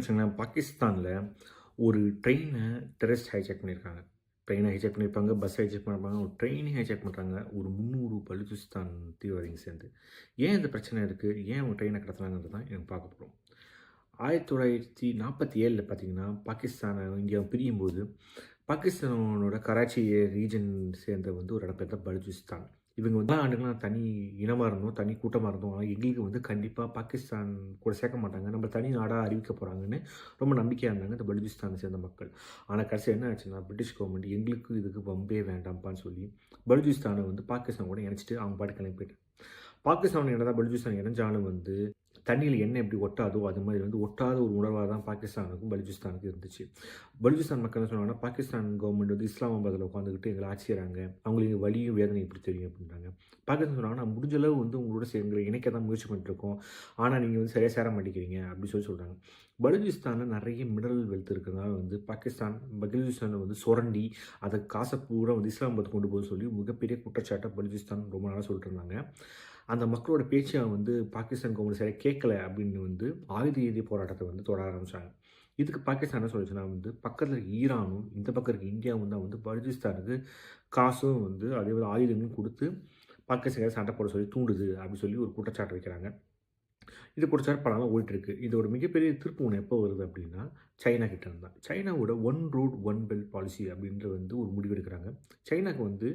வச்சுக்கோங்களேன், பாகிஸ்தான்ல ஒரு ட்ரெயினை டெரரிஸ்ட் ஹைஜாக் பண்ணியிருக்காங்க. ட்ரெயினை ஹைஜாக் பண்ணியிருப்பாங்க, பஸ் ஹைஜாக் பண்ணியிருப்பாங்க, ஒரு ட்ரெயினையும் ஹைஜாக் பண்ணுறாங்க. ஒரு 300 பலுச்சிஸ்தான் தீவிரவாதிங்க சேர்ந்து. ஏன் இந்த பிரச்சனை இருக்குது? ஏன் அவங்க ட்ரெயினை கடத்துனாங்கிறது தான் எனக்கு பார்க்க போகிறோம். 1947 பார்த்தீங்கன்னா, பாகிஸ்தானை இந்தியா பிரியும்போது, பாகிஸ்தானோட கராச்சி ரீஜன் சேர்ந்த வந்து ஒரு இடம் பேர் தான் பலுச்சிஸ்தான். இவங்க வந்து ஆண்டுகளாக தனி இனமாக இருந்தோம், தனி கூட்டமாக இருந்தோம். ஆனால் எங்களுக்கு வந்து கண்டிப்பாக பாகிஸ்தான் கூட சேர்க்க மாட்டாங்க. நம்ம தனி நாடாக அறிவிக்க போகிறாங்கன்னு ரொம்ப நம்பிக்கையாக இருந்தாங்க இந்த பலுச்சிஸ்தானை சேர்ந்த மக்கள். ஆனால் கடைசி என்ன ஆச்சுன்னா, பிரிட்டிஷ் கவர்மெண்ட் எங்களுக்கு இதுக்கு வம்பே வேண்டாம்ப்பான்னு சொல்லி பலுச்சிஸ்தானை வந்து பாகிஸ்தான் கூட இணைச்சிட்டு அவங்க பாட்டு கிளம்பி போயிட்டாங்க. பாகிஸ்தான் என்னதான் பலுச்சிஸ்தான் இணைஞ்சாலும் வந்து தண்ணியில் எண்ணெய் எப்படி ஒட்டாதோ அது மாதிரி வந்து ஒட்டாத ஒரு உணர்வாக தான் பாகிஸ்தானுக்கும் பலுச்சிஸ்தானுக்கும் இருந்துச்சு. பலுச்சிஸ்தான் மக்கள் என்ன சொன்னாங்கன்னா, பாகிஸ்தான் கவர்மெண்ட் வந்து இஸ்லாமாபாத்தில் உட்காந்துக்கிட்டு எங்களை ஆட்சி செய்கிறாங்க, அவங்களுக்கு வலியும் வேதனை எப்படி தெரியும் அப்படின்றாங்க. பாகிஸ்தான் சொன்னாங்கன்னா, முடிஞ்ச அளவு வந்து உங்களோட எங்களை இணைக்க தான் முயற்சி பண்ணிட்டுருக்கோம், ஆனால் நீங்கள் வந்து சரியாக சேர மாட்டேங்கிறீங்க அப்படின்னு சொல்கிறாங்க. பலுச்சிஸ்தானில் நிறைய மினரல் வெல்த் இருக்கிறதுனால வந்து பலுச்சிஸ்தானை வந்து சுரண்டி அதை காசை பூரா வந்து இஸ்லாமாபாத் கொண்டு போக சொல்லி மிகப்பெரிய குற்றச்சாட்டை பலுச்சிஸ்தான் ரொம்ப நாளாக சொல்லிட்டு இருந்தாங்க. அந்த மக்களோட பேச்சை வந்து பாகிஸ்தான் கவர்மெண்ட் சரியாக கேட்கல அப்படின்னு வந்து ஆயுத ரீதி போராட்டத்தை வந்து தொடர ஆரம்பித்தாங்க. இதுக்கு பாகிஸ்தான் என்ன சொல்லிச்சுன்னா வந்து பக்கத்தில் ஈரானும் இந்த பக்கம் இருக்க இந்தியாவும் தான் வந்து பலுச்சிஸ்தானுக்கு காசும் வந்து அதே மாதிரி ஆயுதங்களும் கொடுத்து பாகிஸ்தான் சண்டை போட சொல்லி தூண்டுது அப்படின்னு சொல்லி ஒரு குற்றச்சாட்டு வைக்கிறாங்க. இது குற்றச்சாட்டு பல நாளாக ஓடிட்டுருக்கு. இதோட மிகப்பெரிய திருப்பு ஒன்று எப்போ வருது அப்படின்னா, சைனா கிட்ட இருந்தால் சைனாவோட one route one belt policy அப்படின்ற வந்து ஒரு முடிவு எடுக்கிறாங்க. சைனாக்கு வந்து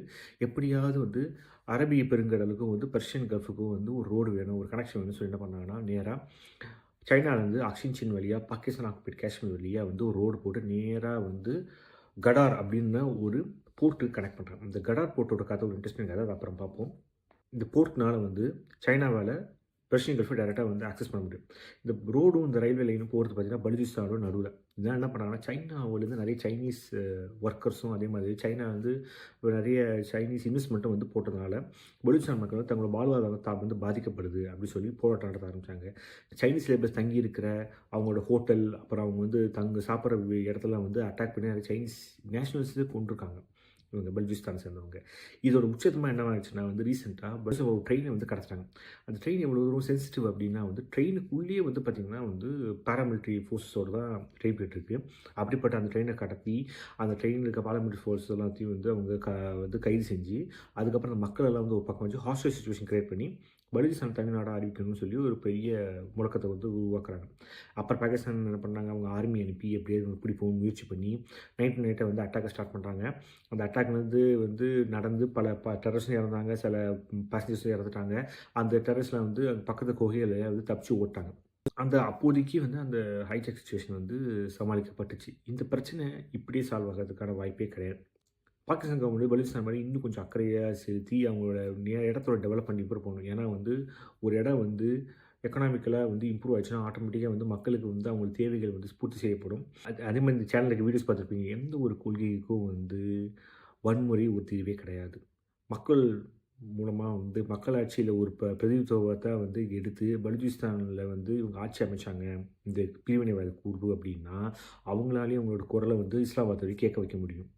எப்படியாவது வந்து அரபிய பெருங்கடலுக்கும் வந்து பெர்ஷியன் கல்ஃபுக்கும் வந்து ஒரு ரோடு வேணும், ஒரு கனெக்ஷன் வேணும்னு சொல்லி என்ன பண்ணாங்கன்னா, நேராக சைனாலேருந்து அக்ஷின்சின் வழியாக பாகிஸ்தான் ஆக்குபைட் காஷ்மீர் வழியாக வந்து ஒரு ரோடு போட்டு நேராக வந்து கடார் அப்படின்னு ஒரு போர்ட்டுக்கு கனெக்ட் பண்ணுறாங்க. இந்த கடார் போர்ட்டோட கதை ஒரு இன்ட்ரெஸ்டிங் கதை, அதை அப்புறம் பார்ப்போம். இந்த போர்ட்னால வந்து சைனாவால் பெர்ஷியன் கல்ஃபை டேரெக்டாக வந்து ஆக்சஸ் பண்ண முடியும். இந்த ரோடும் இந்த ரயில்வே லைனும் போகிறது பார்த்தீங்கன்னா பலுச்சிஸ்தானோட நடுவில். இதெல்லாம் என்ன பண்ணாங்கன்னா, சைனாவிலேருந்து நிறைய சைனீஸ் ஒர்க்கர்ஸும் அதே மாதிரி சைனா வந்து நிறைய சைனீஸ் இன்வெஸ்ட்மெண்ட்டும் வந்து போட்டதுனால பலுச்சிஸ்தான் மக்கள் வந்து தங்களோட வாழ்வாதாரம் வந்து பாதிக்கப்படுது அப்படின்னு சொல்லி போராட்டம் நடத்த ஆரம்பித்தாங்க. சைனீஸ் லேபர்ஸ் தங்கி இருக்கிற அவங்களோட ஹோட்டல், அப்புறம் அவங்க வந்து சாப்பிட்ற இடத்துல வந்து அட்டாக் பண்ணி நிறைய சைனீஸ் நேஷனல்ஸு கொண்டிருக்காங்க இவங்க பலுச்சிஸ்தானை சேர்ந்தவங்க. இதோட உச்சத்தமாக என்ன ஆச்சுன்னா வந்து ரீசெண்டாக ஒரு ட்ரெயினை வந்து கடத்துட்டாங்க. அந்த ட்ரெயின் எவ்வளோ தூரம் சென்சிட்டிவ் அப்படின்னா வந்து ட்ரெயினுக்குள்ளேயே வந்து பார்த்திங்கன்னா வந்து பாராமிலிட்ரி ஃபோர்ஸஸோடு தான் ட்ரெயின் போயிட்டுருக்கு. அப்படிப்பட்ட அந்த ட்ரெயினை கடத்தி அந்த ட்ரெயினில் இருக்க பாராமிலிட்ரி ஃபோர்ஸ் எல்லாத்தையும் வந்து அவங்க வந்து கைது செஞ்சு அதுக்கப்புறம் அந்த மக்கள் எல்லாம் வந்து ஒரு பக்கம் வச்சு ஹாஸ்டல் சுச்சுவேஷன் க்ரியேட் பண்ணி பலுச்சிஸ்தான் தமிழ்நாடாக அறிவிக்கணும்னு சொல்லி ஒரு பெரிய முழக்கத்தை வந்து உருவாக்குறாங்க. அப்புறம் பாகிஸ்தான் என்ன பண்ணாங்க, அவங்க ஆர்மி அனுப்பி எப்படியே பிடிப்போம் முயற்சி பண்ணி நைட்டை வந்து அட்டாக்கை ஸ்டார்ட் பண்ணுறாங்க. அந்த அட்டாக் வந்து நடந்து பல டெரரிஸ்டும் இறந்தாங்க, சில பேசஞ்சர்ஸும் இறந்துட்டாங்க. அந்த டெரரிஸ்ட்லாம் வந்து அந்த பக்கத்து குகையில் வந்து தப்பிச்சு ஓட்டாங்க. அந்த அப்போதைக்கு வந்து அந்த ஹைடெக் சுச்சுவேஷன் வந்து சமாளிக்கப்பட்டுச்சு. இந்த பிரச்சனை இப்படியே சால்வ் ஆகிறதுக்கான வாய்ப்பே கிடையாது. பாகிஸ்தான் கவர்மெண்ட் பலுச்சிஸ்தான் மாதிரி இன்னும் கொஞ்சம் அக்கறையாக செலுத்தி அவங்களோட இடத்தோட டெவலப் பண்ணி இம்ப்ரூவ் பண்ணணும். ஏன்னா வந்து ஒரு இடம் வந்து எக்கனாமிக்கலாக வந்து இம்ப்ரூவ் ஆச்சுன்னா ஆட்டோமேட்டிக்காக வந்து மக்களுக்கு வந்து அவங்க தேவைகள் வந்து பூர்த்தி செய்யப்படும். அதே மாதிரி இந்த சேனலுக்கு வீடியோஸ் பார்த்துருப்பீங்க. எந்த ஒரு கொள்கைக்கும் வந்து வன்முறை ஒரு தீர்வே கிடையாது. மக்கள் மூலமாக வந்து மக்களாட்சியில் ஒரு பிரதிநிதித்துவத்தை வந்து எடுத்து பலுச்சிஸ்தானில் வந்து இவங்க ஆட்சி அமைச்சாங்க இந்த பிரிவினைவாத குழு அப்படின்னா அவங்களாலேயும் அவங்களோட குரலை வந்து இஸ்லாமாபாத் கேட்க வைக்க முடியும்.